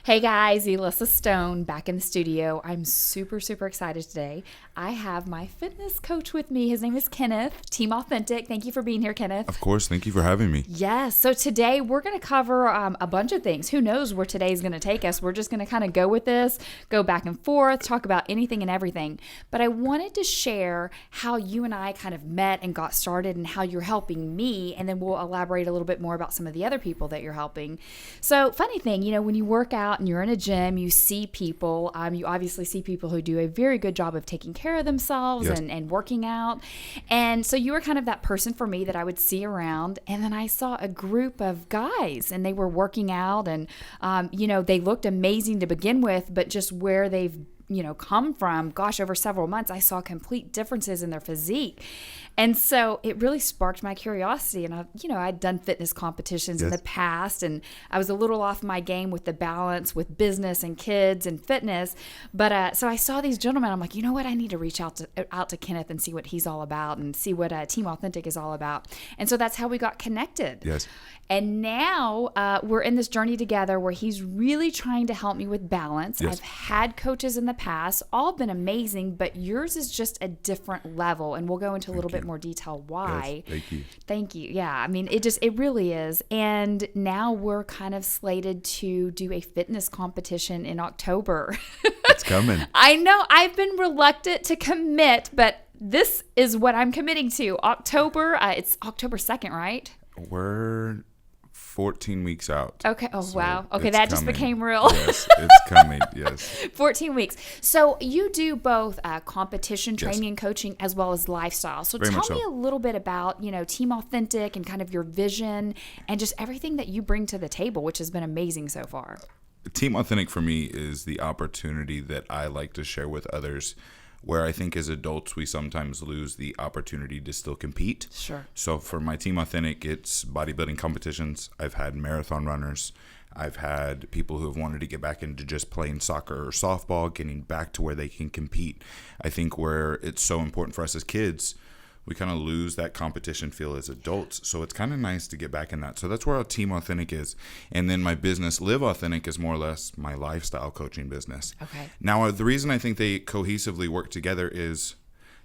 Hey guys, Elissa Stone back in the studio. I'm super excited today. I have my fitness coach with me. His name is Kenneth, Team Authentic. Thank you for being here, Kenneth. Of course. Thank you for having me. Yes, so today we're going to cover a bunch of things. Who knows where today's going to take us? We're just going to kind of go with this, go back and forth, talk about anything and everything. But I wanted to share how you and I kind of met and got started and how you're helping me. And then we'll elaborate a little bit more about some of the other people that you're helping. So funny thing, when you work out and you're in a gym, you see people, you obviously see people who do a very good job of taking care of themselves Yes. and working out. And so you were kind of that person for me that I would see around. And then I saw a group of guys and they were working out and, they looked amazing to begin with, but just where they've come from, gosh, over several months, I saw complete differences in their physique. And so it really sparked my curiosity. And I'd done fitness competitions in Yes. the past, and I was a little off my game with the balance with business and kids and fitness. But so I saw these gentlemen. I'm like, you know what? I need to reach out to Kenneth and see what he's all about and see what Team Authentic is all about. And so that's how we got connected. Yes. And now we're in this journey together where he's really trying to help me with balance. Yes. I've had coaches in the past, all been amazing, but yours is just a different level. And we'll go into a little bit more detail why. Yes. Thank you. Thank you. Yeah, I mean, it really is. And now we're kind of slated to do a fitness competition in October. It's coming. I know I've been reluctant to commit, but this is what I'm committing to. October, it's October 2nd, right? We're 14 weeks out. Okay. Oh, So wow. Okay, it's that just coming. became real. Yes, it's coming. Yes. 14 weeks. So you do both competition Yes. training and coaching as well as lifestyle. So Very tell much me so. a little bit about, Team Authentic and kind of your vision and just everything that you bring to the table, which has been amazing so far. Team Authentic for me is the opportunity that I like to share with others, where I think as adults we sometimes lose the opportunity to still compete. Sure. So for my Team Authentic, it's bodybuilding competitions. I've had marathon runners. I've had people who have wanted to get back into just playing soccer or softball, getting back to where they can compete. I think where it's so important for us as kids, we kind of lose that competition feel as adults. So it's kind of nice to get back in that. So that's where our Team Authentic is. And then my business, Live Authentic, is more or less my lifestyle coaching business. Okay. Now, the reason I think they cohesively work together is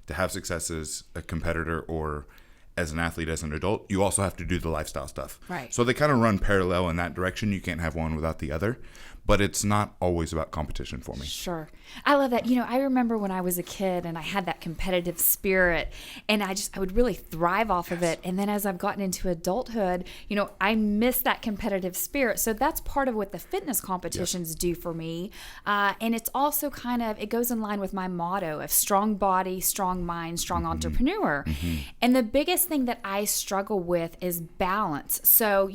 to have success as a competitor or as an athlete, as an adult, you also have to do the lifestyle stuff. Right. So they kind of run parallel in that direction. You can't have one without the other. But it's not always about competition for me. Sure. I love that. I remember when I was a kid and I had that competitive spirit and I would really thrive off of it. And then as I've gotten into adulthood, I miss that competitive spirit. So that's part of what the fitness competitions do for me. And it's also it goes in line with my motto of strong body, strong mind, strong entrepreneur. And the biggest thing that I struggle with is balance. So,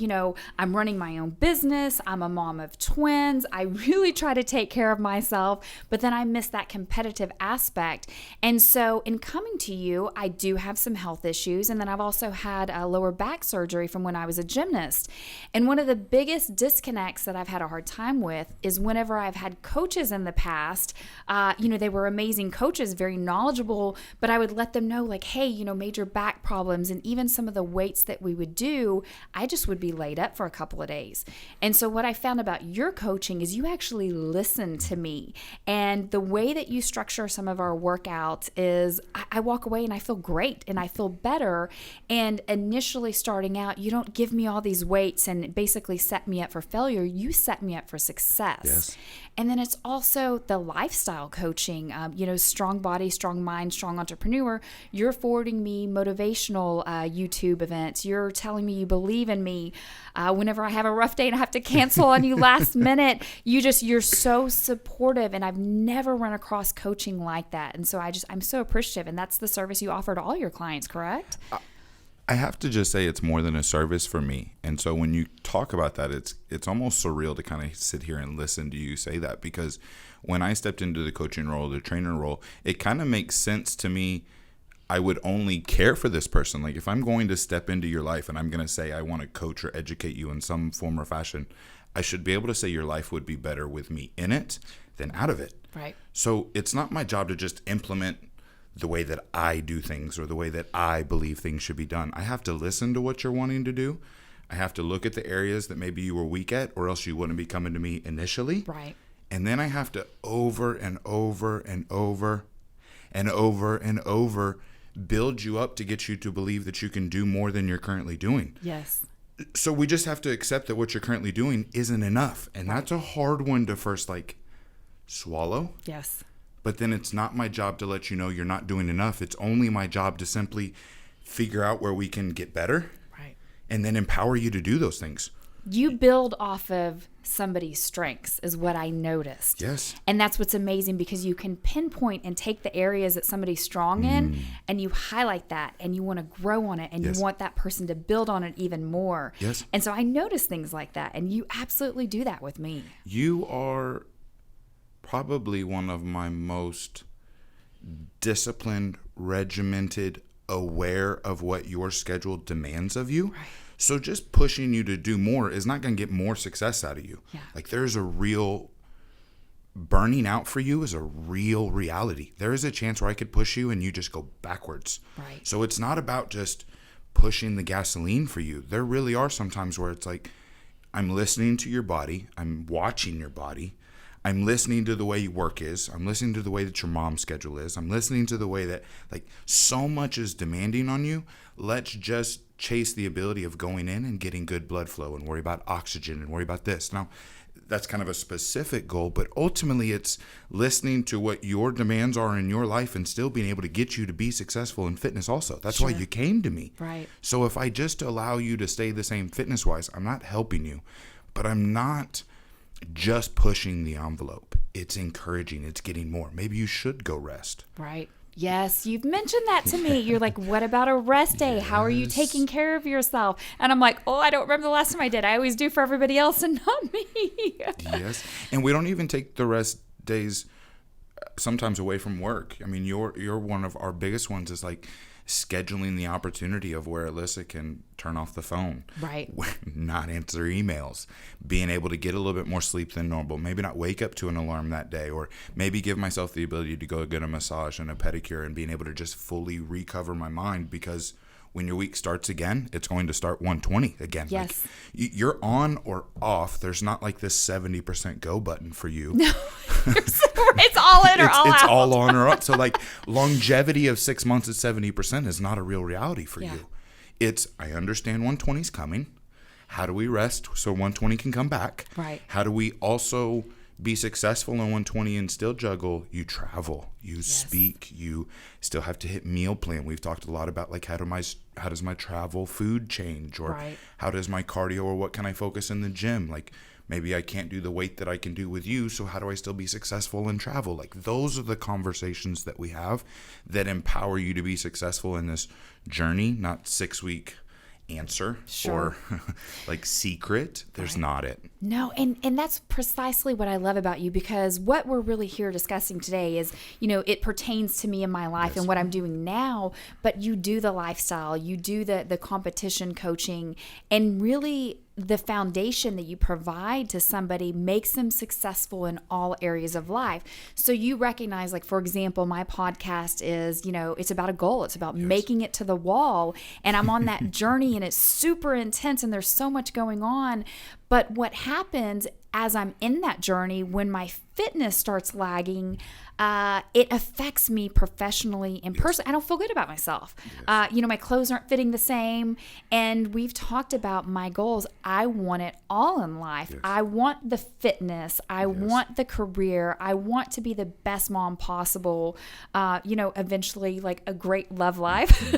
I'm running my own business. I'm a mom of twins. I really try to take care of myself, but then I miss that competitive aspect. And so in coming to you, I do have some health issues. And then I've also had a lower back surgery from when I was a gymnast. And one of the biggest disconnects that I've had a hard time with is whenever I've had coaches in the past, they were amazing coaches, very knowledgeable, but I would let them know like, hey, major back problems and even some of the weights that we would do, I just would be laid up for a couple of days. And so what I found about your coaching is you actually listen to me. And the way that you structure some of our workouts is I walk away and I feel great and I feel better. And initially starting out, you don't give me all these weights and basically set me up for failure. You set me up for success. Yes. And then it's also the lifestyle coaching, strong body, strong mind, strong entrepreneur. You're forwarding me motivational YouTube events. You're telling me you believe in me. Whenever I have a rough day and I have to cancel on you last minute, you're so supportive. And I've never run across coaching like that. And so I'm so appreciative. And that's the service you offer to all your clients, correct? I have to just say it's more than a service for me. And so when you talk about that, it's almost surreal to kind of sit here and listen to you say that, because when I stepped into the coaching role, the trainer role, it kind of makes sense to me. I would only care for this person. Like if I'm going to step into your life and I'm going to say I want to coach or educate you in some form or fashion, I should be able to say your life would be better with me in it than out of it. Right. So it's not my job to just implement the way that I do things or the way that I believe things should be done. I have to listen to what you're wanting to do. I have to look at the areas that maybe you were weak at, or else you wouldn't be coming to me initially. Right. And then I have to over and over and over and over and over build you up to get you to believe that you can do more than you're currently doing. Yes. So we just have to accept that what you're currently doing isn't enough. And that's a hard one to first swallow. Yes. But then it's not my job to let you know you're not doing enough. It's only my job to simply figure out where we can get better. Right. And then empower you to do those things. You build off of somebody's strengths is what I noticed. Yes. And that's what's amazing, because you can pinpoint and take the areas that somebody's strong in and you highlight that, and you want to grow on it, and Yes. you want that person to build on it even more. Yes. And so I notice things like that, and you absolutely do that with me. You are probably one of my most disciplined, regimented, aware of what your schedule demands of you. Right. So just pushing you to do more is not going to get more success out of you. Yeah. There's a real burning out for you is a real reality. There is a chance where I could push you and you just go backwards. Right. So it's not about just pushing the gasoline for you. There really are some times where it's I'm listening to your body. I'm watching your body. I'm listening to the way your work is. I'm listening to the way that your mom's schedule is. I'm listening to the way that so much is demanding on you. Let's just chase the ability of going in and getting good blood flow and worry about oxygen and worry about this. Now, that's kind of a specific goal, but ultimately it's listening to what your demands are in your life and still being able to get you to be successful in fitness also. That's why you came to me. Right. So if I just allow you to stay the same fitness-wise, I'm not helping you, but I'm not just pushing the envelope. It's encouraging. It's getting more. Maybe you should go rest. Right. Yes, you've mentioned that to me. You're like, what about a rest day? How are you taking care of yourself? And I'm like, I don't remember the last time I did. I always do for everybody else and not me. Yes. And we don't even take the rest days sometimes away from work. I mean, you're one of our biggest ones is scheduling the opportunity of where Elissa can turn off the phone. Right. Not answer emails. Being able to get a little bit more sleep than normal. Maybe not wake up to an alarm that day, or maybe give myself the ability to go get a massage and a pedicure and being able to just fully recover my mind, because when your week starts again, it's going to start 120 again. Yes. You're on or off. There's not this 70% go button for you. No, it's all in or all out. It's all on or off. So longevity of 6 months at 70% is not a real reality for you. It's, I understand 120 is coming. How do we rest so 120 can come back? Right. How do we also be successful in 120 and still juggle? You travel, you speak, you still have to hit meal plan. We've talked a lot about how does my travel food change, or how does my cardio, or what can I focus in the gym? Maybe I can't do the weight that I can do with you, so how do I still be successful in travel? Those are the conversations that we have that empower you to be successful in this journey, not 6-week answer or secret. There's not it. No, and that's precisely what I love about you, because what we're really here discussing today is, it pertains to me in my life and what I'm doing now, but you do the lifestyle, you do the competition coaching, and really the foundation that you provide to somebody makes them successful in all areas of life. So you recognize, for example, my podcast is, it's about a goal. It's about making it to the wall. And I'm on that journey, and it's super intense, and there's so much going on. But what happens as I'm in that journey, when my fitness starts lagging, it affects me professionally and personally. I don't feel good about myself. My clothes aren't fitting the same. And we've talked about my goals. I want it all in life. Yes. I want the fitness. I want the career. I want to be the best mom possible. Eventually a great love life.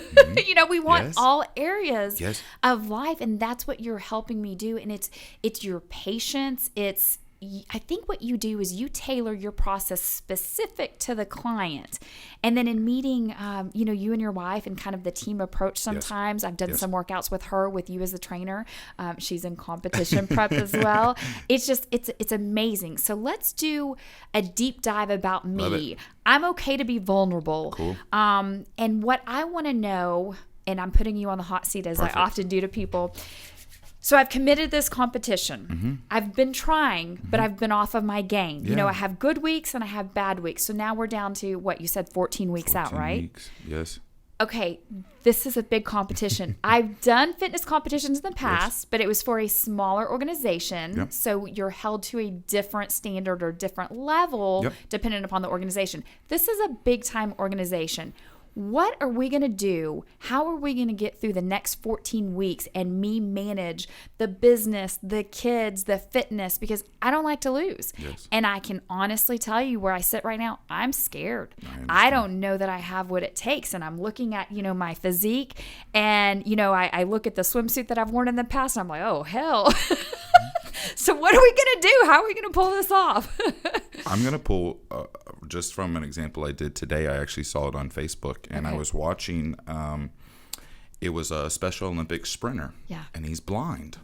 We want all areas of life. And that's what you're helping me do. And it's your patience. I think what you do is you tailor your process specific to the client. And then in meeting, you and your wife and kind of the team approach sometimes. I've done some workouts with her, with you as a trainer. She's in competition prep as well. It's amazing. So let's do a deep dive about me. I'm okay to be vulnerable. Cool. And what I want to know, and I'm putting you on the hot seat as I often do to people. So I've committed this competition. Mm-hmm. I've been trying, but I've been off of my game. Yeah. I have good weeks and I have bad weeks. So now we're down to what you said, 14 weeks out, right? 14 weeks, yes. okay, this is a big competition. I've done fitness competitions in the past, but it was for a smaller organization. Yep. So you're held to a different standard or different level depending upon the organization. This is a big time organization. What are we going to do? How are we going to get through the next 14 weeks and me manage the business, the kids, the fitness? Because I don't like to lose. Yes. And I can honestly tell you where I sit right now, I'm scared. I don't know that I have what it takes. And I'm looking at, my physique and, I look at the swimsuit that I've worn in the past and I'm like, oh, hell. So what are we going to do? How are we going to pull this off? I'm going to pull just from an example I did today. I actually saw it on Facebook, and I was watching. It was a Special Olympics sprinter, and he's blind,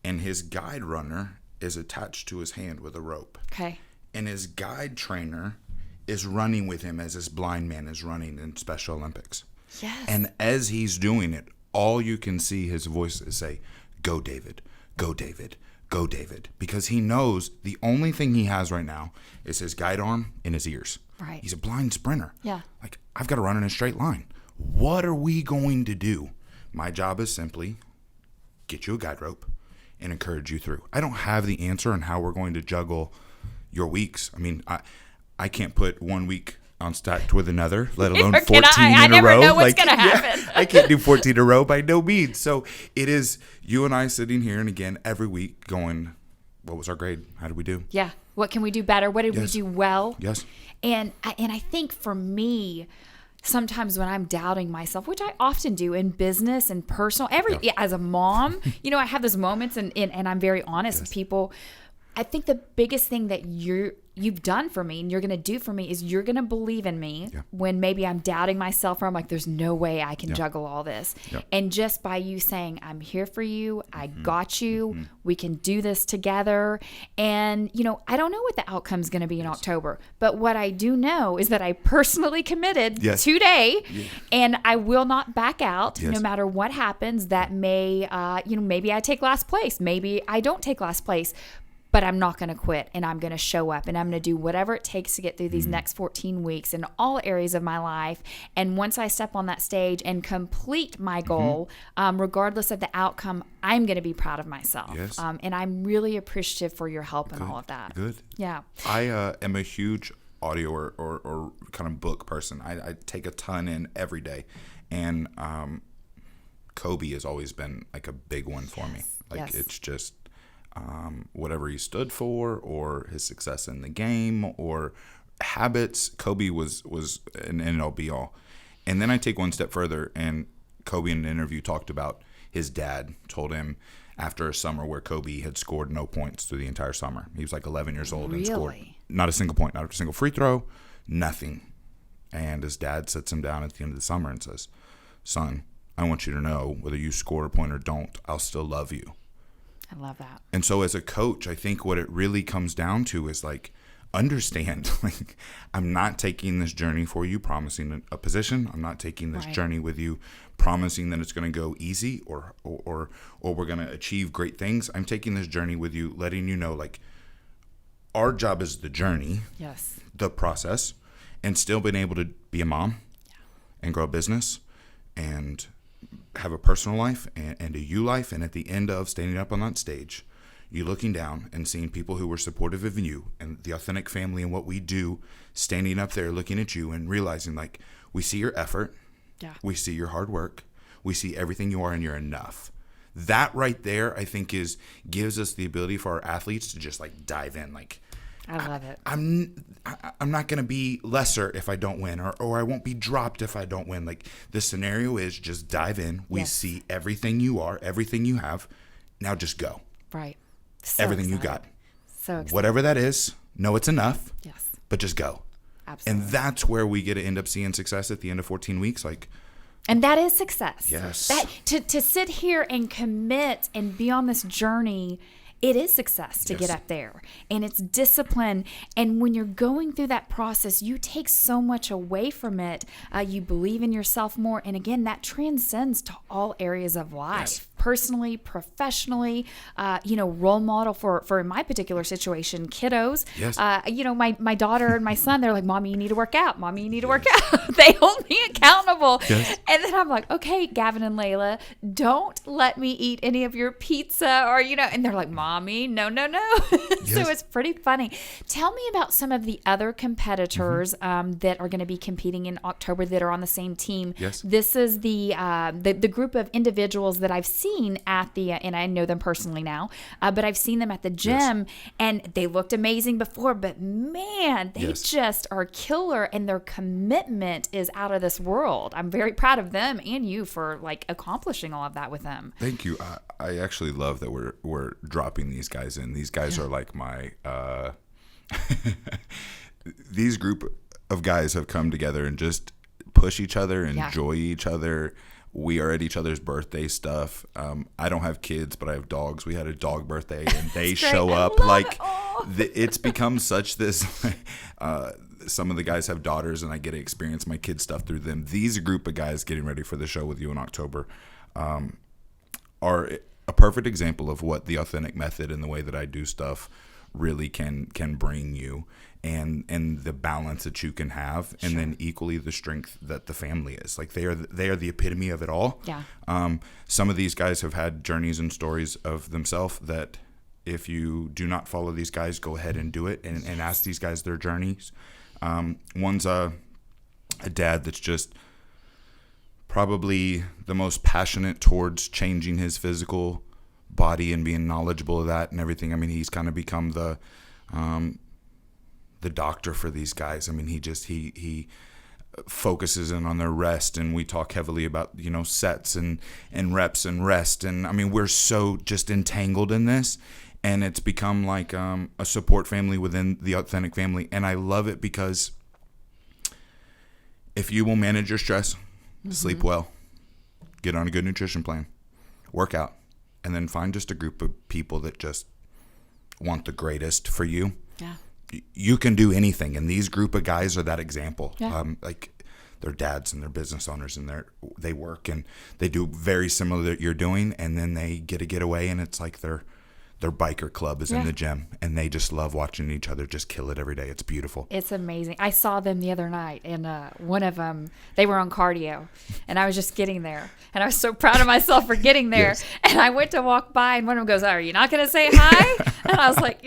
and his guide runner is attached to his hand with a rope. Okay. And his guide trainer is running with him as this blind man is running in Special Olympics. Yes. And as he's doing it, all you can see his voice is say, "Go, David. Go, David. Go, David," because he knows the only thing he has right now is his guide arm in his ears. Right. He's a blind sprinter. Yeah. Like, I've got to run in a straight line. What are we going to do? My job is simply get you a guide rope and encourage you through. I don't have the answer on how we're going to juggle your weeks. I mean, I can't put 1 week on stacked with another, let alone 14 in a row. I never know what's going to happen. I can't do 14 in a row by no means. So it is you and I sitting here and again every week going, what was our grade? How did we do? Yeah. What can we do better? What did we do well? Yes. And I think for me, sometimes when I'm doubting myself, which I often do in business and personal, as a mom, I have those moments and I'm very honest with people. I think the biggest thing that you've done for me and you're going to do for me is you're going to believe in me when maybe I'm doubting myself or I'm like, there's no way I can juggle all this. And just by you saying, I'm here for you, I got you, we can do this together. And, I don't know what the outcome's going to be in October, but what I do know is that I personally committed today and I will not back out no matter what happens. That may, maybe I take last place, maybe I don't take last place. But I'm not going to quit, and I'm going to show up, and I'm going to do whatever it takes to get through these next 14 weeks in all areas of my life. And once I step on that stage and complete my goal, regardless of the outcome, I'm going to be proud of myself. Yes. And I'm really appreciative for your help in all of that. Good. Yeah. I am a huge audio or kind of book person. I take a ton in every day. And Kobe has always been like a big one for me. Like it's just... whatever he stood for or his success in the game or habits, Kobe was an end-all be-all. And then I take one step further, and Kobe in an interview talked about his dad told him after a summer where Kobe had scored no points through the entire summer. He was like 11 years old and scored not a single point, not a single free throw, nothing. And his dad sits him down at the end of the summer and says, "Son, I want you to know whether you score a point or don't, I'll still love you." I love that. And so as a coach, I think what it really comes down to is like, understand, like, I'm not taking this journey for you promising a position. I'm not taking this journey with you promising that it's going to go easy or we're going to achieve great things. I'm taking this journey with you, letting you know, like, our job is the journey, the process, and still being able to be a mom and grow a business and have a personal life and a you life. And at the end of standing up on that stage, you looking down and seeing people who were supportive of you and the authentic family and what we do, standing up there looking at you and realizing, like, we see your effort, we see your hard work, we see everything you are, and you're enough. That right there, I think, gives us the ability for our athletes to just like dive in. Like, I love it. I'm not going to be lesser if I don't win, or I won't be dropped if I don't win. Like, the scenario is just dive in. We see everything you are, everything you have. Now just go. Right. So everything excited. you got. So excited. Whatever that is, know it's enough. Yes. But just go. Absolutely. And that's where we get to end up seeing success at the end of 14 weeks. Like, and that is success. Yes. That to sit here and commit and be on this journey, it is success to get up there, and it's discipline. And when you're going through that process, you take so much away from it. You believe in yourself more. And again, that transcends to all areas of life. personally, professionally, role model for in my particular situation, kiddos. Yes. My daughter and my son, they're like, Mommy, you need to work out. Mommy, you need to work out. They hold me accountable. Yes. And then I'm like, okay, Gavin and Layla, don't let me eat any of your pizza or, and they're like, Mommy, no. So it's pretty funny. Tell me about some of the other competitors that are going to be competing in October that are on the same team. Yes. This is the group of individuals that I've seen at and I know them personally now, but I've seen them at the gym, and they looked amazing before, but man, they just are killer, and their commitment is out of this world. I'm very proud of them and you for accomplishing all of that with them. Thank you. I actually love that we're dropping these guys in. These guys are like my these group of guys have come together and just push each other, enjoy each other. We are at each other's birthday stuff. I don't have kids, but I have dogs. We had a dog birthday, and they show up it's become such this. Some of the guys have daughters, and I get to experience my kids' stuff through them. These group of guys getting ready for the show with you in October are a perfect example of what the authentic method and the way that I do stuff really can bring you, and the balance that you can have, and then equally the strength that the family is. Like they are the epitome of it all. Yeah. Some of these guys have had journeys and stories of themselves that if you do not follow these guys, go ahead and do it and ask these guys their journeys. One's a dad that's just probably the most passionate towards changing his physical body and being knowledgeable of that and everything. I mean, he's kind of become the doctor for these guys. I mean, he focuses in on their rest, and we talk heavily about, sets and reps and rest. And I mean, we're so just entangled in this, and it's become like a support family within the authentic family. And I love it because if you will manage your stress, sleep well, get on a good nutrition plan, work out, and then find just a group of people that just want the greatest for you. Yeah. You can do anything, and these group of guys are that example. Yeah. They're dads and they're business owners, and they work and they do very similar that you're doing, and then they get away, and it's like their biker club is in the gym, and they just love watching each other just kill it every day. It's beautiful. It's amazing. I saw them the other night, and one of them, they were on cardio, and I was just getting there, and I was so proud of myself for getting there. Yes. And I went to walk by, and one of them goes, "Are you not going to say hi?" And I was like,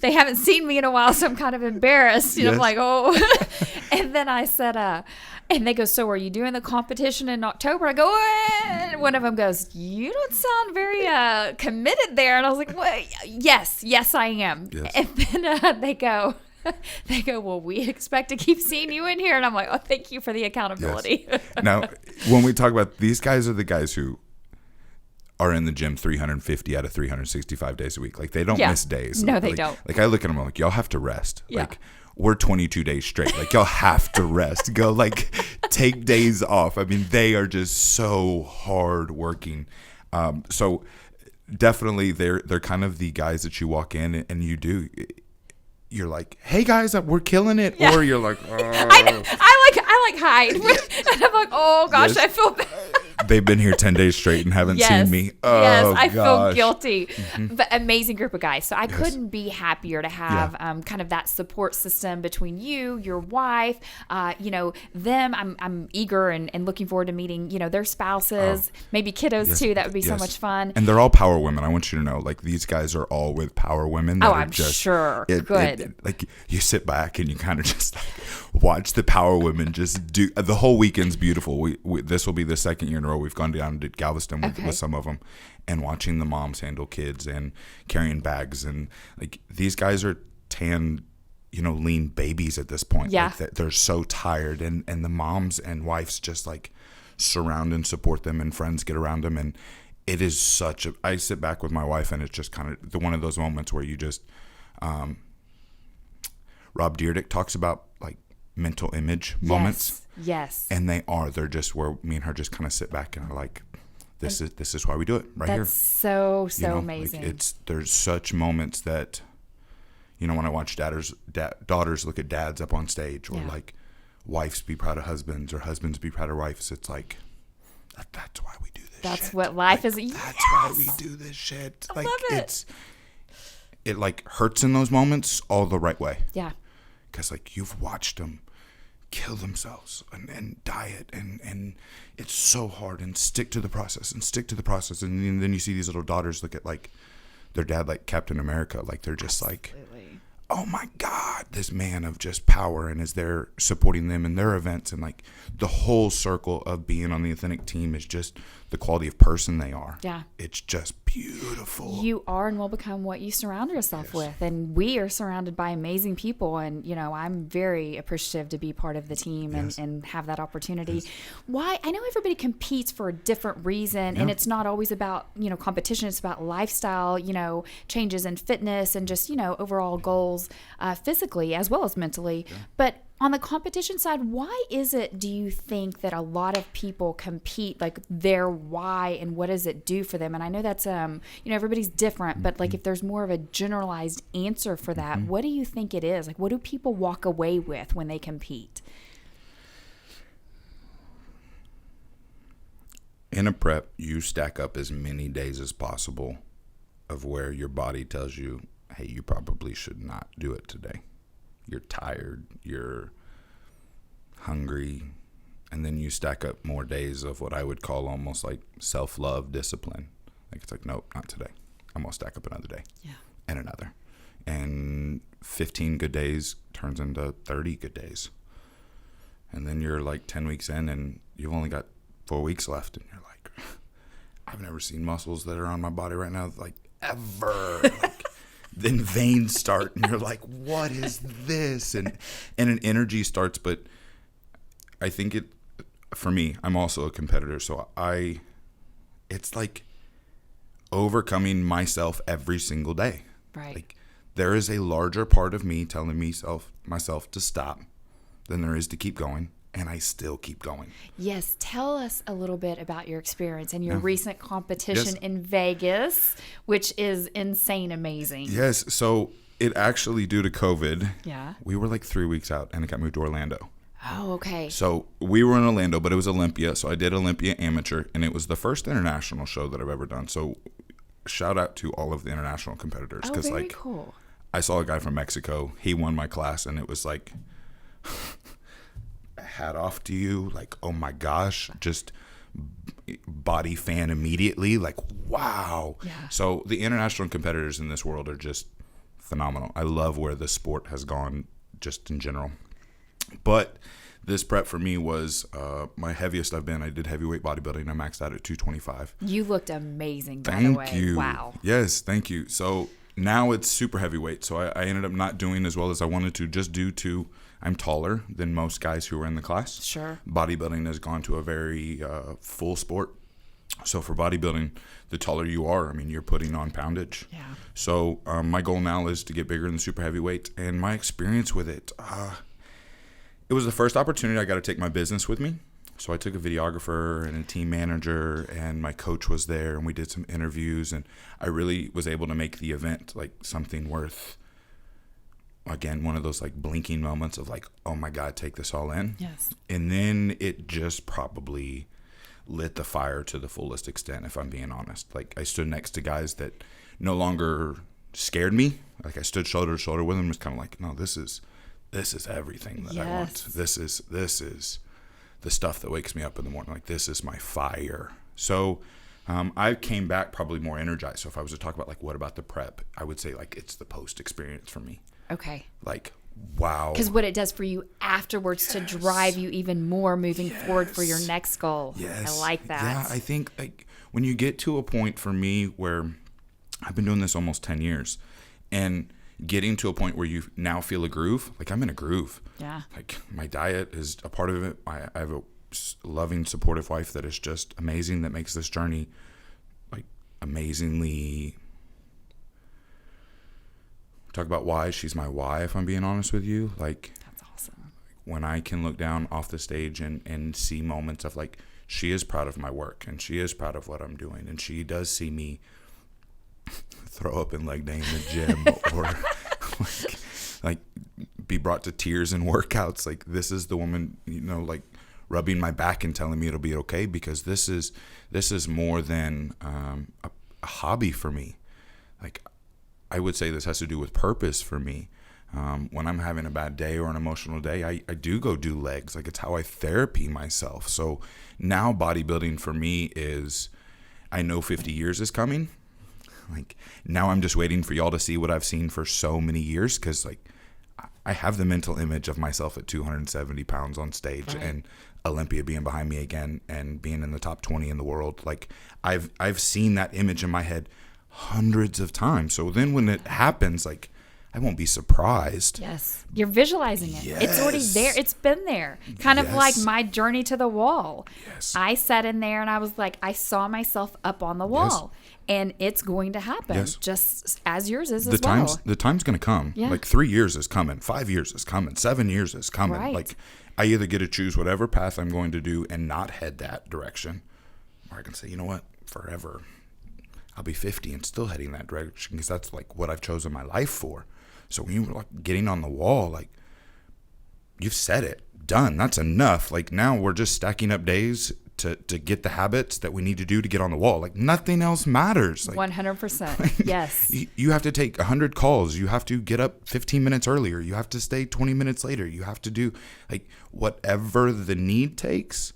they haven't seen me in a while, so I'm kind of embarrassed. I'm like, oh. And then I said, and they go, "So are you doing the competition in October?" I go, and one of them goes, "You don't sound very committed there." And I was like, "Well, yes, I am." Yes. And then they go, "Well, we expect to keep seeing you in here." And I'm like, "Oh, thank you for the accountability." Yes. Now, when we talk about these guys are the guys who are in the gym 350 out of 365 days a week. Like they don't miss days. No, they don't. Like I look at them, I'm like, y'all have to rest. Yeah. Like we're 22 days straight. Like y'all have to rest. Go take days off. I mean, they are just so hard working. So definitely they're kind of the guys that you walk in and you're like, "Hey guys, we're killing it." Yeah. Or you're like, "Oh." I like hide. And I'm like, "Oh gosh, I feel bad." They've been here 10 days straight and haven't seen me. Oh, yes, I gosh. feel guilty. Mm-hmm. But amazing group of guys. So I couldn't be happier to have kind of that support system between you, your wife, them. I'm eager and looking forward to meeting, their spouses, maybe kiddos too. That would be so much fun. And they're all power women. I want you to know, these guys are all with power women. That I'm sure. Good. You sit back and you kind of just watch the power women just do. The whole weekend's beautiful. This will be the second year in a row we've gone down to Galveston with some of them, and watching the moms handle kids and carrying bags, and these guys are tan, lean babies at this point. Yeah. They're so tired, and the moms and wives just surround and support them, and friends get around them, and it is I sit back with my wife, and it's just kind of one of those moments where you just Rob Dyrdek talks about mental image moments. Yes. And they're just where me and her just kind of sit back and are like, this is why we do it here. That's so amazing. There's such moments that, when I watch daughters look at dads up on stage, or wives be proud of husbands, or husbands be proud of wives. It's like, that's why we do That's shit. what life is. That's Yes! why we do this shit. I love it. It like hurts in those moments all the right way. Yeah. Because like you've watched them kill themselves and diet and it's so hard, and stick to the process and then you see these little daughters look at like their dad like Captain America, like they're just like, oh my God, this man of just power, and is there supporting them in their events, and like the whole circle of being on the Authentic team is just the quality of person they are. Yeah. It's just beautiful. You are and will become what you surround yourself with. And we are surrounded by amazing people. And, you know, I'm very appreciative to be part of the team and have that opportunity. Why? I know everybody competes for a different reason, and it's not always about, you know, competition. It's about lifestyle, you know, changes in fitness and just, you know, overall goals physically as well as mentally. But on the competition side, why is it, do you think, that a lot of people compete, like their why and what does it do for them? And I know that's, you know, everybody's different, but like if there's more of a generalized answer for that, what do you think it is? Like, what do people walk away with when they compete? In a prep, you stack up as many days as possible of where your body tells you, hey, you probably should not do it today. You're tired, you're hungry, and then you stack up more days of what I would call almost like self-love discipline. Like it's like, nope, not today. I'm gonna stack up another day and another. And 15 good days turns into 30 good days. And then you're like 10 weeks in and you've only got 4 weeks left, and you're like, I've never seen muscles that are on my body right now like ever. Like, then veins start and you're like, what is this? And an energy starts. But I think it, for me, I'm also a competitor. So it's like overcoming myself every single day. Right. Like there is a larger part of me telling myself to stop than there is to keep going. And I still keep going. Yes. Tell us a little bit about your experience and your recent competition in Vegas, which is insane amazing. Yes. So it actually, due to COVID, Yeah. we were like 3 weeks out and it got moved to Orlando. Oh, okay. So we were in Orlando, but it was Olympia. So I did Olympia Amateur, and it was the first international show that I've ever done. So shout out to all of the international competitors. Oh, very cool. I saw a guy from Mexico. He won my class, and it was like... hat off to you, like, oh my gosh, just body fan immediately, like, wow. So the international competitors in this world are just phenomenal. I love where the sport has gone just in general. But this prep for me was my heaviest I've been. I did heavyweight bodybuilding. I maxed out at 225. You looked amazing, by the way. Thank you. Wow. Yes, thank you. So now it's super heavyweight. So I ended up not doing as well as I wanted to, just due to I'm taller than most guys who are in the class. Sure. Bodybuilding has gone to a very full sport. So for bodybuilding, the taller you are, I mean, you're putting on poundage. Yeah. So my goal now is to get bigger than super heavyweight. And my experience with it, it was the first opportunity I got to take my business with me. So I took a videographer and a team manager, and my coach was there, and we did some interviews, and I really was able to make the event like something worth, again, one of those like blinking moments of like, oh my God, take this all in. Yes. And then it just probably lit the fire to the fullest extent, if I'm being honest. Like I stood next to guys that no longer scared me. Like I stood shoulder to shoulder with them. It was kind of like, no, this is everything that I want. This is the stuff that wakes me up in the morning. Like this is my fire. So I came back probably more energized. So if I was to talk about like, what about the prep? I would say like, it's the post experience for me. Okay. Like, wow. Because what it does for you afterwards to drive you even more moving forward for your next goal. Yes. I like that. Yeah, I think like when you get to a point for me where I've been doing this almost 10 years and getting to a point where you now feel a groove, like I'm in a groove. Yeah. Like my diet is a part of it. I have a loving, supportive wife that is just amazing, that makes this journey like amazingly... Talk about why. She's my why, if I'm being honest with you. Like, that's awesome. When I can look down off the stage and see moments of like, she is proud of my work and she is proud of what I'm doing, and she does see me throw up in leg day in the gym or like be brought to tears in workouts. Like this is the woman, you know, like rubbing my back and telling me it'll be okay, because this is more than a hobby for me. Like, I would say this has to do with purpose for me. When I'm having a bad day or an emotional day, I do go do legs. Like, it's how I therapy myself. So now bodybuilding for me is, I know 50 years is coming. Like, now I'm just waiting for y'all to see what I've seen for so many years. Cause like, I have the mental image of myself at 270 pounds on stage, right, and Olympia being behind me again and being in the top 20 in the world. Like, I've seen that image in my head hundreds of times. So then when it happens, like, I won't be surprised. Yes. You're visualizing it. Yes. It's already there. It's been there. Kind of Yes. like my journey to the wall. Yes. I sat in there and I was like, I saw myself up on the wall. Yes. And it's going to happen, yes, just as yours is as well. The time's going to come. Yeah. Like 3 years is coming. 5 years is coming. 7 years is coming. Right. Like, I either get to choose whatever path I'm going to do and not head that direction, or I can say, you know what, forever, I'll be 50 and still heading that direction, because that's like what I've chosen my life for. So when you were like getting on the wall, like, you've said it, done. That's enough. Like, now we're just stacking up days to get the habits that we need to do to get on the wall. Like, nothing else matters. Like, 100%. Like, yes. You have to take 100 calls. You have to get up 15 minutes earlier. You have to stay 20 minutes later. You have to do, like, whatever the need takes.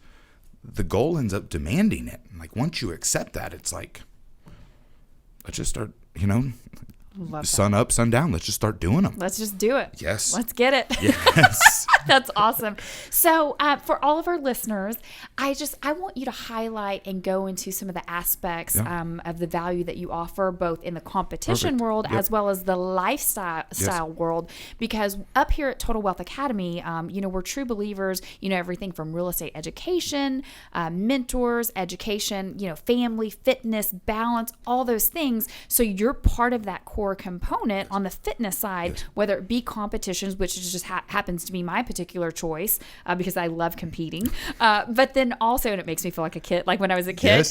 The goal ends up demanding it. And like, once you accept that, it's like, let's just start, sun up, sun down. Let's just start doing them. Let's just do it. Yes. Let's get it. Yes. That's awesome. So for all of our listeners, I want you to highlight and go into some of the aspects of the value that you offer, both in the competition world as well as the lifestyle world. Because up here at Total Wealth Academy, we're true believers. Everything from real estate education, mentors, education, family, fitness, balance, all those things. So you're part of that core component on the fitness side, whether it be competitions, which just happens to be my particular choice because I love competing. But then also, and it makes me feel like a kid, like when I was a kid,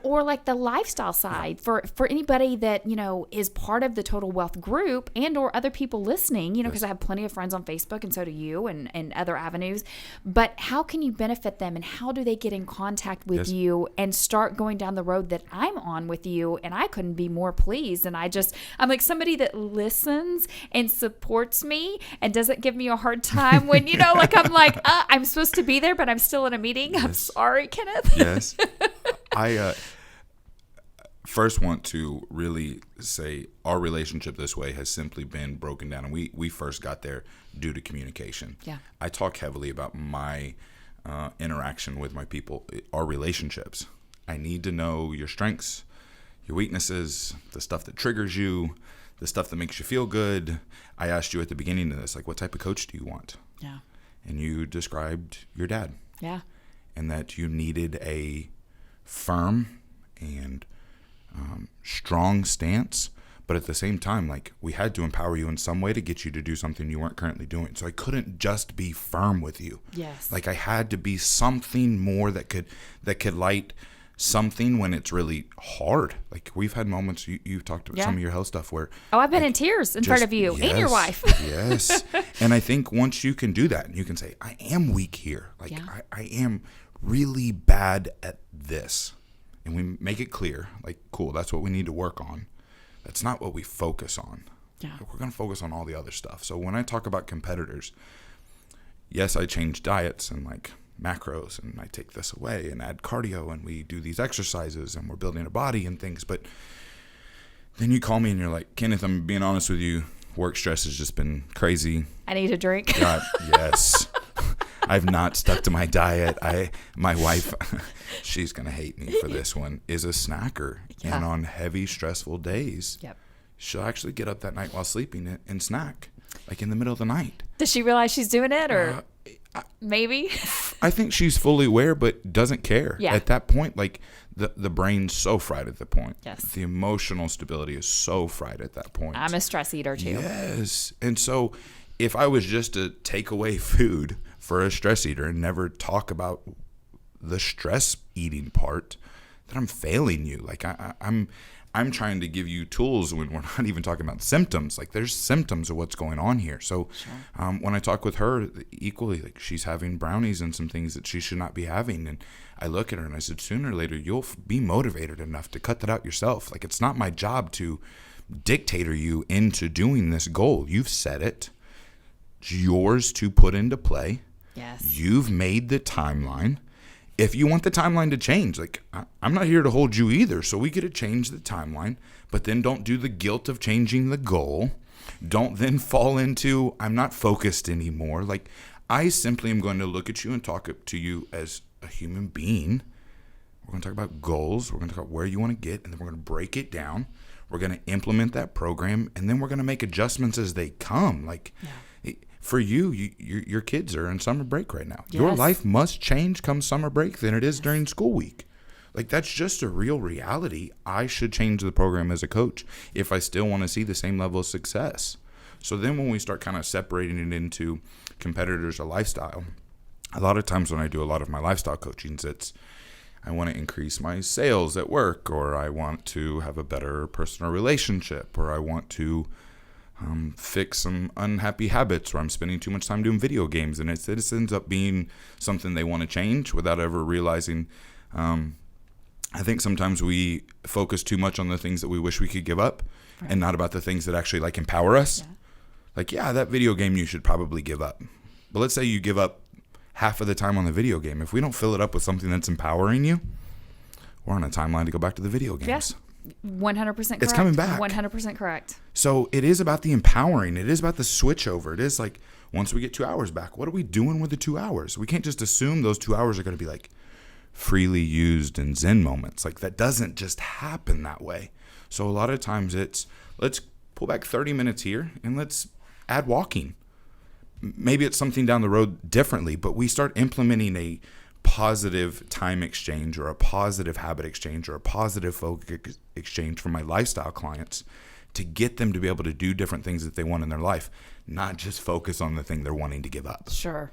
or like the lifestyle side for anybody that, is part of the Total Wealth group and or other people listening, because I have plenty of friends on Facebook and so do you and other avenues. But how can you benefit them and how do they get in contact with you and start going down the road that I'm on with you? And I couldn't be more pleased. And I'm like somebody that listens and supports me and doesn't give me a hard time when, like I'm like, I'm supposed to be there, but I'm still in a meeting. Yes. I'm sorry, Kenneth. Yes. I first want to really say our relationship this way has simply been broken down. And we first got there due to communication. Yeah. I talk heavily about my interaction with my people, our relationships. I need to know your strengths, your weaknesses, the stuff that triggers you, the stuff that makes you feel good. I asked you at the beginning of this, like, what type of coach do you want? Yeah. And you described your dad. Yeah. And that you needed a firm and strong stance, but at the same time, like, we had to empower you in some way to get you to do something you weren't currently doing. So I couldn't just be firm with you. Yes. Like, I had to be something more that could light something when it's really hard. Like, we've had moments, you've talked about some of your health stuff where I've been in tears in front of you and your wife. Yes. And I think once you can do that and you can say, I am weak here, like I am really bad at this, and we make it clear, like, cool, that's what we need to work on. That's not what we focus on. We're going to focus on all the other stuff. So when I talk about competitors, yes, I change diets and like macros, and I take this away and add cardio, and we do these exercises, and we're building a body and things. But then you call me and you're like, Kenneth, I'm being honest with you, work stress has just been crazy. I need a drink. God, yes. I've not stuck to my diet. My wife, she's gonna hate me for this one, is a snacker. And on heavy, stressful days, she'll actually get up that night while sleeping and snack, like in the middle of the night. Does she realize she's doing it, or maybe? I think she's fully aware, but doesn't care. Yeah. At that point, like, the brain's so fried at the point. Yes. The emotional stability is so fried at that point. I'm a stress eater too. Yes. And so if I was just to take away food for a stress eater and never talk about the stress eating part, then I'm failing you. Like, I'm I'm trying to give you tools when we're not even talking about symptoms. Like there's symptoms of what's going on here. So when I talk with her, equally, like she's having brownies and some things that she should not be having. And I look at her and I said, sooner or later, you'll be motivated enough to cut that out yourself. Like it's not my job to dictator you into doing this goal. You've set it. It's yours to put into play. Yes. You've made the timeline. If you want the timeline to change, like I'm not here to hold you either. So we get to change the timeline, but then don't do the guilt of changing the goal. Don't then fall into, I'm not focused anymore. Like I simply am going to look at you and talk to you as a human being. We're going to talk about goals. We're going to talk about where you want to get, and then we're going to break it down. We're going to implement that program, and then we're going to make adjustments as they come. Like, for you, your kids are in summer break right now. Yes. Your life must change come summer break than it is during school week. Like, that's just a real reality. I should change the program as a coach if I still want to see the same level of success. So then when we start kind of separating it into competitors or lifestyle, a lot of times when I do a lot of my lifestyle coachings, it's I want to increase my sales at work, or I want to have a better personal relationship, or I want to fix some unhappy habits where I'm spending too much time doing video games, and it ends up being something they want to change without ever realizing. I think sometimes we focus too much on the things that we wish we could give up, right, and not about the things that actually like empower us. Yeah. Like, yeah, that video game you should probably give up. But let's say you give up half of the time on the video game. If we don't fill it up with something that's empowering you, we're on a timeline to go back to the video games. Yes. 100% correct. It's coming back. 100% correct. So it is about the empowering. It is about the switch over. It is like, once we get 2 hours back, what are we doing with the 2 hours? We can't just assume those 2 hours are going to be like freely used in Zen moments. Like that doesn't just happen that way. So a lot of times it's, let's pull back 30 minutes here and let's add walking. Maybe it's something down the road differently, but we start implementing a positive time exchange or a positive habit exchange or a positive focus exchange for my lifestyle clients to get them to be able to do different things that they want in their life, not just focus on the thing they're wanting to give up. Sure.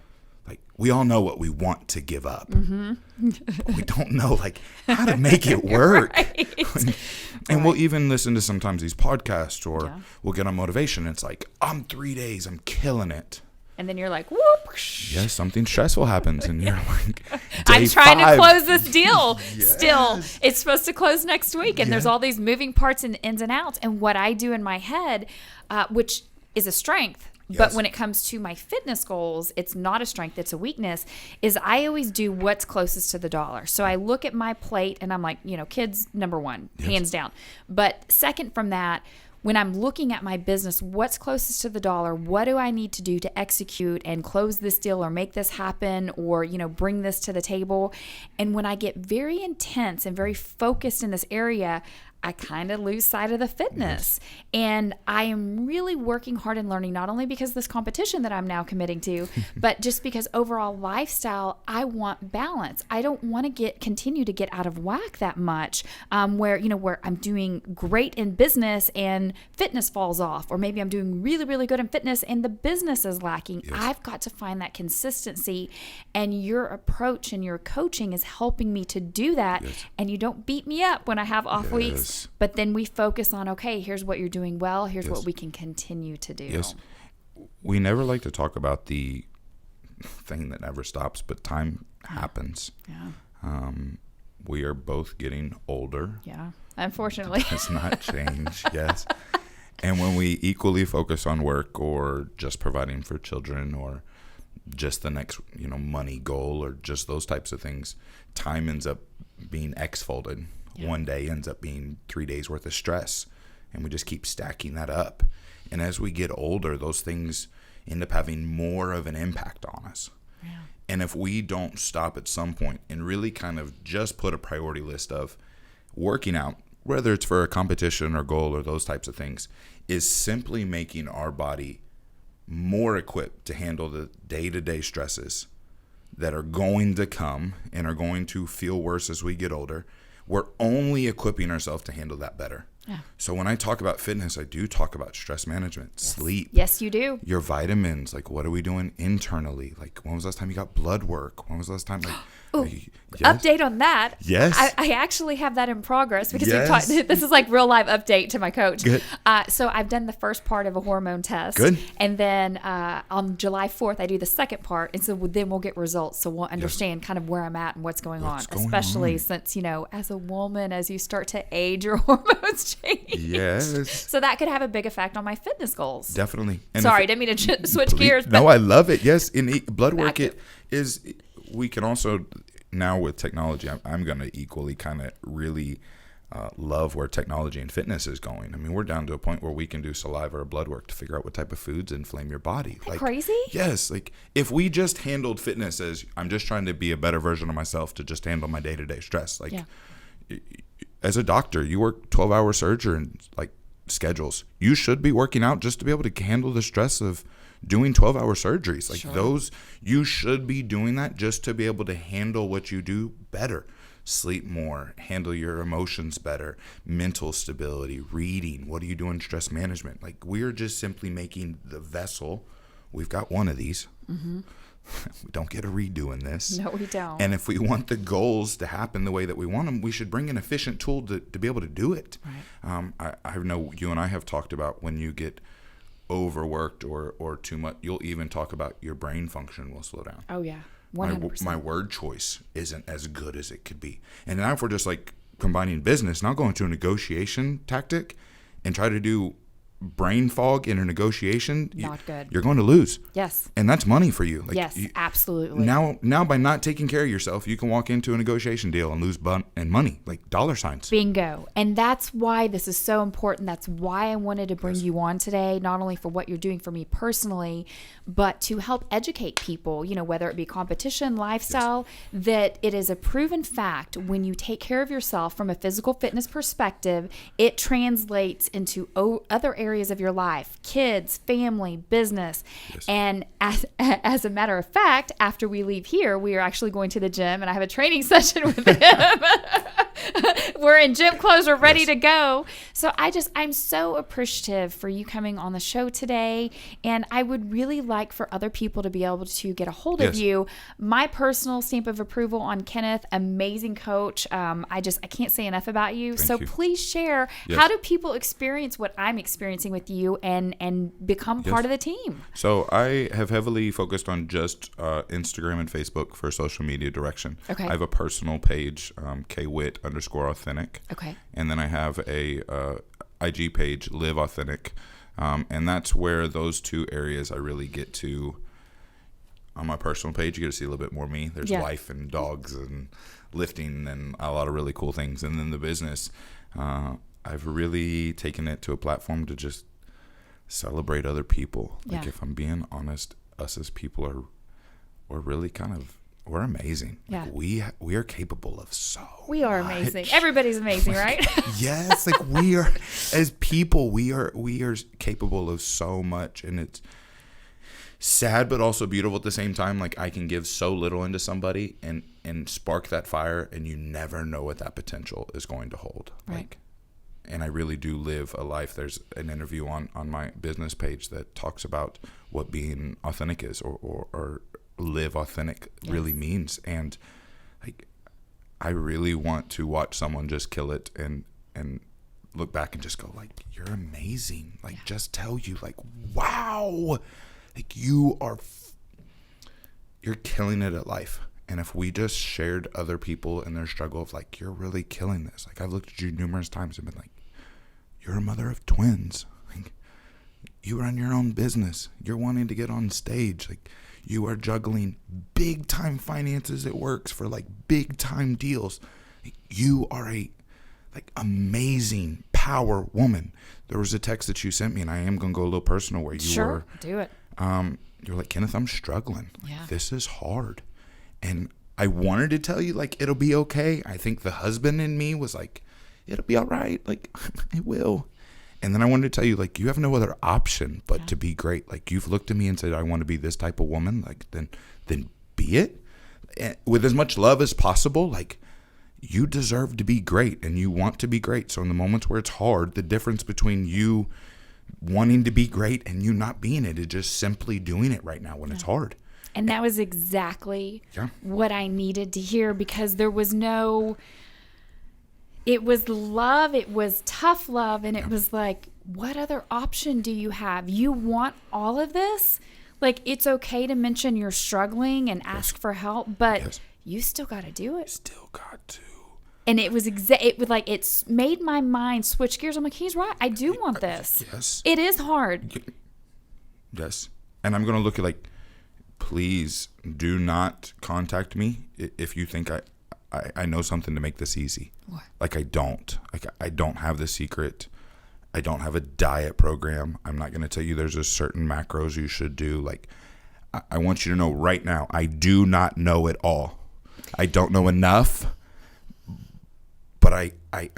Like we all know what we want to give up, but we don't know like how to make it work. Right. And we'll even listen to sometimes these podcasts or we'll get on motivation. It's like, I'm 3 days, I'm killing it. And then you're like, whoop. Yes, something stressful happens. And you're like, I'm trying to close this deal. Still, it's supposed to close next week. And there's all these moving parts and ins and outs. And what I do in my head, which is a strength, but when it comes to my fitness goals, it's not a strength, it's a weakness, is I always do what's closest to the dollar. So I look at my plate and I'm like, kids, number one, hands down. But second from that, when I'm looking at my business, what's closest to the dollar? What do I need to do to execute and close this deal or make this happen or, bring this to the table? And when I get very intense and very focused in this area, I kind of lose sight of the fitness. And I am really working hard and learning, not only because of this competition that I'm now committing to, but just because overall lifestyle, I want balance. I don't want to continue to get out of whack that much, where I'm doing great in business and fitness falls off, or maybe I'm doing really, really good in fitness and the business is lacking. Yes. I've got to find that consistency, and your approach and your coaching is helping me to do that. Yes. And you don't beat me up when I have off weeks. But then we focus on, okay, here's what you're doing well. Here's what we can continue to do. Yes. We never like to talk about the thing that never stops, but time happens. Yeah. We are both getting older. Yeah. Unfortunately. It does not change. Yes. And when we equally focus on work or just providing for children or just the next, money goal or just those types of things, time ends up being X-folded. Yeah. One day ends up being 3 days worth of stress, and we just keep stacking that up. And as we get older, those things end up having more of an impact on us. Yeah. And if we don't stop at some point and really kind of just put a priority list of working out, whether it's for a competition or goal or those types of things, is simply making our body more equipped to handle the day-to-day stresses that are going to come and are going to feel worse as we get older, we're only equipping ourselves to handle that better. Yeah. So when I talk about fitness, I do talk about stress management, sleep. Yes, you do. Your vitamins, like what are we doing internally? Like when was the last time you got blood work? When was the last time Update on that. Yes. I actually have that in progress because Yes. this is like real live update to my coach. Good. So I've done the first part of a hormone test. Good. And then on July 4th, I do the second part. And so then we'll get results. So we'll understand kind of where I'm at and what's going on. Especially since, as a woman, as you start to age, your hormones change. Yes. So that could have a big effect on my fitness goals. Definitely. And Sorry, didn't mean to switch gears. No, I love it. Yes. In blood work, we can also, now with technology, I'm going to equally kind of really love where technology and fitness is going. I mean, we're down to a point where we can do saliva or blood work to figure out what type of foods inflame your body. Like, crazy? Yes. Like if we just handled fitness as I'm just trying to be a better version of myself to just handle my day-to-day stress. Like as a doctor, you work 12-hour surgery and like schedules. You should be working out just to be able to handle the stress of doing 12-hour surgeries. Like those, you should be doing that just to be able to handle what you do better. Sleep more, handle your emotions better, mental stability, reading. What are you doing? Stress management. Like we're just simply making the vessel. We've got one of these. Mm-hmm. We don't get a redo in this. No, we don't. And if we want the goals to happen the way that we want them, we should bring an efficient tool to be able to do it. Right. I know you and I have talked about when you get overworked or too much, you'll even talk about your brain function will slow down. Oh, yeah. 100%. My word choice isn't as good as it could be. And now if we're just like combining business, now go into a negotiation tactic and try to do brain fog in a negotiation, not good. You're going to lose. Yes. And that's money for you. Like yes, absolutely. Now by not taking care of yourself, you can walk into a negotiation deal and lose money, like dollar signs. Bingo. And that's why this is so important. That's why I wanted to bring you on today, not only for what you're doing for me personally, but to help educate people, whether it be competition, lifestyle, that it is a proven fact when you take care of yourself from a physical fitness perspective, it translates into other areas of your life, kids, family, business. Yes. And as a matter of fact, after we leave here, we are actually going to the gym and I have a training session with him. We're in gym clothes. We're ready to go. So I'm so appreciative for you coming on the show today. And I would really like for other people to be able to get a hold of you. My personal stamp of approval on Kenneth, amazing coach. I can't say enough about you. Thank you. Please share, how do people experience what I'm experiencing with you and become part of the team? So I have heavily focused on just Instagram and Facebook for social media direction. Okay. I have a personal page, kwit_authentic. Okay. And then I have a IG page, Live Authentic. And that's where those two areas I really get to. On my personal page, you get to see a little bit more me. There's life and dogs and lifting and a lot of really cool things. And then the business, I've really taken it to a platform to just celebrate other people. Like if I'm being honest, us as people we're really we're amazing. Yeah. Like we are capable of so We are much. amazing. Everybody's amazing, right? Yes, like we are as people, we are capable of so much, and it's sad but also beautiful at the same time. Like I can give so little into somebody and spark that fire, and you never know what that potential is going to hold. Right. Like, and I really do live a life. There's an interview on my business page that talks about what being authentic is, or live authentic really means. And like, I really want to watch someone just kill it and look back and just go like, you're amazing. Like just tell you like, wow, like you're killing it at life. And if we just shared other people in their struggle of like, you're really killing this. Like I've looked at you numerous times and been like, you're a mother of twins. Like you run your own business. You're wanting to get on stage. Like you are juggling big time finances at work for like big time deals. You are a like amazing power woman. There was a text that you sent me, and I am going to go a little personal where you were. Do it. You're like, Kenneth, I'm struggling. Yeah. This is hard. And I wanted to tell you, like, it'll be okay. I think the husband in me was like, it'll be all right. Like, it will. And then I wanted to tell you, like, you have no other option but to be great. Like, you've looked at me and said, I want to be this type of woman. Like, then be it. And with as much love as possible. Like, you deserve to be great and you want to be great. So in the moments where it's hard, the difference between you wanting to be great and you not being it is just simply doing it right now when it's hard. And that was exactly what I needed to hear, because there was it was love, it was tough love, and it was like, what other option do you have? You want all of this? Like, it's okay to mention you're struggling and ask for help, but you still got to do it. Still got to. And it was it's made my mind switch gears. I'm like, he's right. I do want this. Yes. It is hard. Yes. And I'm going to look at like, please do not contact me if you think I know something to make this easy. What? Like I don't have the secret. I don't have a diet program. I'm not going to tell you there's a certain macros you should do. Like I want you to know right now, I do not know it all. I don't know enough, but I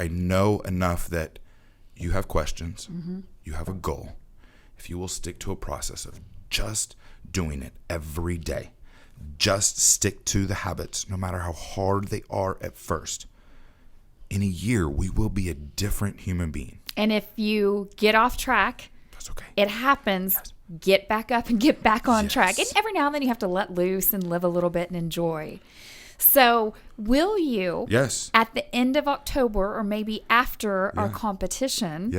know enough that you have questions. Mm-hmm. You have a goal. If you will stick to a process of just doing it every day, just stick to the habits, no matter how hard they are at first. In a year, we will be a different human being. And if you get off track, that's okay. It happens. Yes. Get back up and get back on track. And every now and then you have to let loose and live a little bit and enjoy. So will you, at the end of October or maybe after our competition,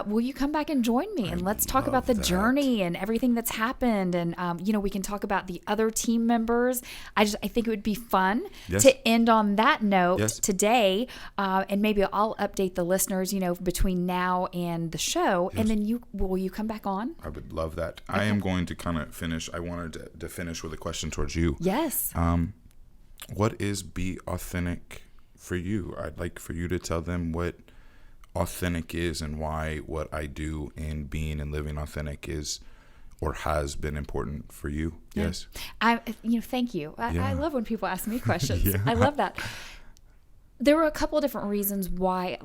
will you come back and join me? And let's talk about the journey and everything that's happened. And, we can talk about the other team members. I think it would be fun to end on that note today. And maybe I'll update the listeners, between now and the show. And then will you come back on? I would love that. Okay. I am going to kind of finish. I wanted to finish with a question towards you. Yes. What is be authentic for you? I'd like for you to tell them what authentic is and why what I do in being and living authentic is or has been important for you. Yeah. Yes. Thank you. I love when people ask me questions. I love that. There were a couple of different reasons why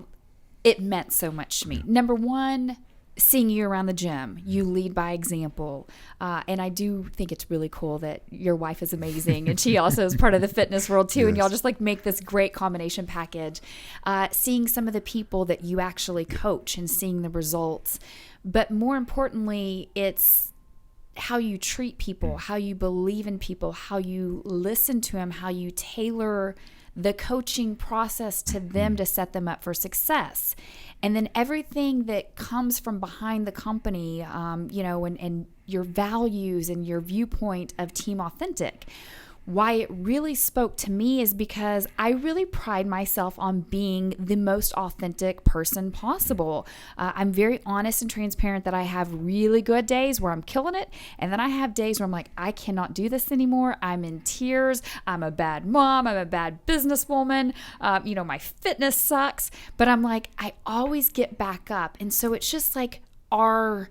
it meant so much to me. Number one, seeing you around the gym, you lead by example. And I do think it's really cool that your wife is amazing. And she also is part of the fitness world too. And y'all just like make this great combination package. Seeing some of the people that you actually coach and seeing the results. But more importantly, it's how you treat people, how you believe in people, how you listen to them, how you tailor the coaching process to them to set them up for success. And then everything that comes from behind the company, and your values and your viewpoint of Team Authentic. Why it really spoke to me is because I really pride myself on being the most authentic person possible. I'm very honest and transparent that I have really good days where I'm killing it. And then I have days where I'm like, I cannot do this anymore. I'm in tears. I'm a bad mom. I'm a bad businesswoman. My fitness sucks. But I'm like, I always get back up. And so it's just like our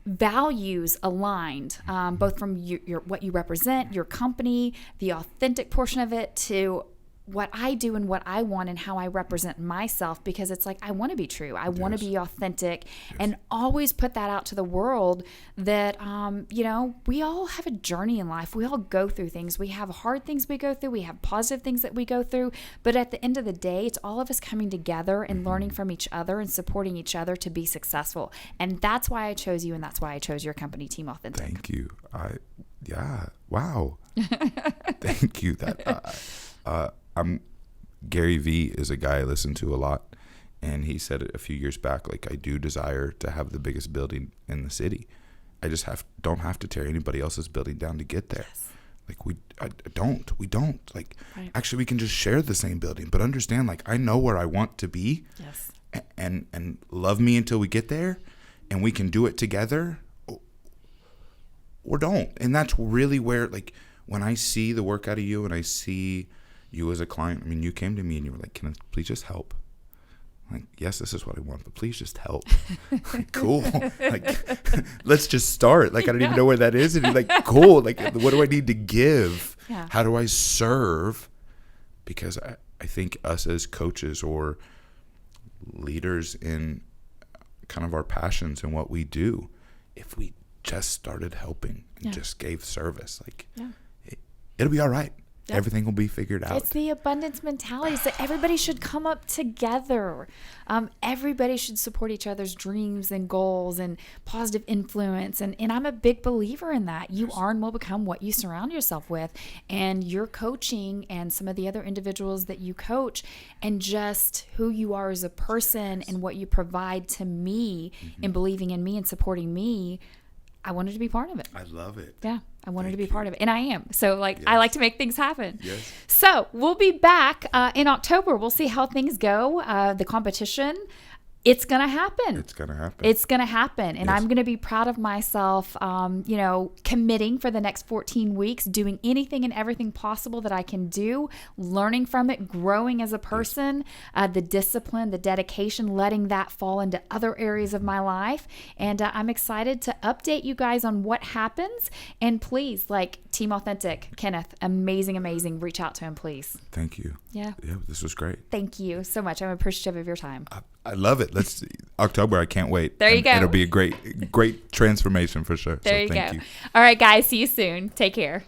values aligned, both from your what you represent, your company, the authentic portion of it, to what I do and what I want and how I represent myself, because it's like I want to be true. I want to be authentic and always put that out to the world that, we all have a journey in life. We all go through things. We have hard things we go through. We have positive things that we go through. But at the end of the day, it's all of us coming together and learning from each other and supporting each other to be successful. And that's why I chose you, and that's why I chose your company, Team Authentic. Thank you. Wow. Thank you. Gary Vee is a guy I listen to a lot, and he said it a few years back, like, I do desire to have the biggest building in the city. I just don't have to tear anybody else's building down to get there. Yes. Like we don't like, actually we can just share the same building, but understand, like, I know where I want to be. Yes. And love me until we get there, and we can do it together or don't. And that's really where, like, when I see the work out of you and I see you as a client, I mean, you came to me and you were like, Kenneth, please just help. Like, yes, this is what I want, but please just help. Like, cool. Like, let's just start. Like, I don't even know where that is. And you're like, cool. Like, what do I need to give? Yeah. How do I serve? Because I think us as coaches or leaders in kind of our passions and what we do, if we just started helping and just gave service, like, it'll be all right. everything will be figured out. It's the abundance mentality. So everybody should come up together. Everybody should support each other's dreams and goals and positive influence. And I'm a big believer in that. You are and will become what you surround yourself with. And your coaching and some of the other individuals that you coach and just who you are as a person and what you provide to me in believing in me and supporting me, I wanted to be part of it. I love it. Yeah, I wanted to be part of it. And I am. So, I like to make things happen. Yes. So, we'll be back in October. We'll see how things go. The competition, it's going to happen. It's going to happen. It's going to happen. And Yes. I'm going to be proud of myself, committing for the next 14 weeks, doing anything and everything possible that I can do, learning from it, growing as a person, the discipline, the dedication, letting that fall into other areas of my life. And I'm excited to update you guys on what happens. And please, Team Authentic, Kenneth, amazing, amazing. Reach out to him, please. Thank you. Yeah. Yeah, this was great. Thank you so much. I'm appreciative of your time. I love it. Let's October. I can't wait. There you go. It'll be a great transformation for sure. There you go. Thank you. All right, guys. See you soon. Take care.